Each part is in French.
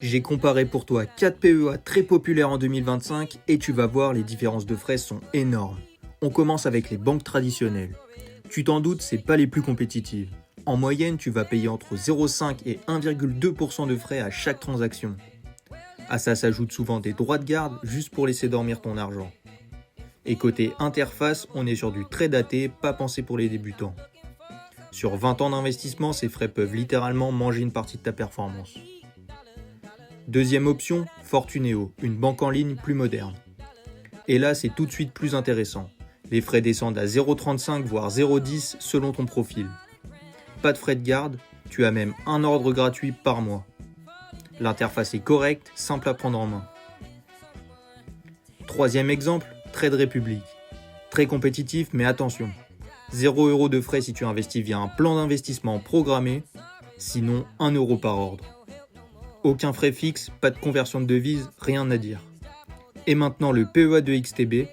J'ai comparé pour toi 4 PEA très populaires en 2025 et tu vas voir, les différences de frais sont énormes. On commence avec les banques traditionnelles. Tu t'en doutes, c'est pas les plus compétitives. En moyenne, tu vas payer entre 0,5 et 1,2% de frais à chaque transaction. À ça s'ajoutent souvent des droits de garde juste pour laisser dormir ton argent. Et côté interface, on est sur du très daté, pas pensé pour les débutants. Sur 20 ans d'investissement, ces frais peuvent littéralement manger une partie de ta performance. Deuxième option, Fortuneo, une banque en ligne plus moderne. Et là, c'est tout de suite plus intéressant. Les frais descendent à 0,35 voire 0,10 selon ton profil. Pas de frais de garde, tu as même un ordre gratuit par mois. L'interface est correcte, simple à prendre en main. Troisième exemple, Trade Republic. Très compétitif, mais attention. 0 € de frais si tu investis via un plan d'investissement programmé, sinon 1 € par ordre. Aucun frais fixe, pas de conversion de devise, rien à dire. Et maintenant le PEA de XTB,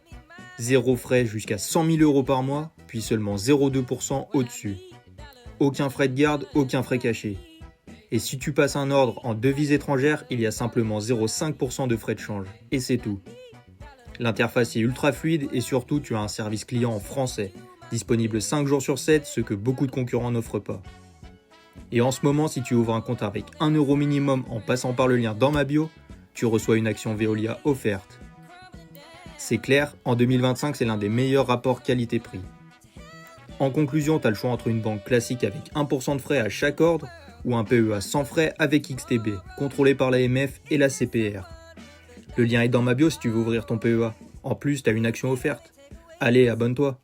0 frais jusqu'à 100 000 € par mois, puis seulement 0,2% au-dessus. Aucun frais de garde, aucun frais caché. Et si tu passes un ordre en devise étrangère, il y a simplement 0,5% de frais de change. Et c'est tout. L'interface est ultra fluide et surtout tu as un service client en français, disponible 5 jours sur 7, ce que beaucoup de concurrents n'offrent pas. Et en ce moment, si tu ouvres un compte avec 1 € minimum en passant par le lien dans ma bio, tu reçois une action Veolia offerte. C'est clair, en 2025, c'est l'un des meilleurs rapports qualité-prix. En conclusion, tu as le choix entre une banque classique avec 1% de frais à chaque ordre ou un PEA sans frais avec XTB, contrôlé par l'AMF et la CPR. Le lien est dans ma bio si tu veux ouvrir ton PEA. En plus, tu as une action offerte. Allez, abonne-toi.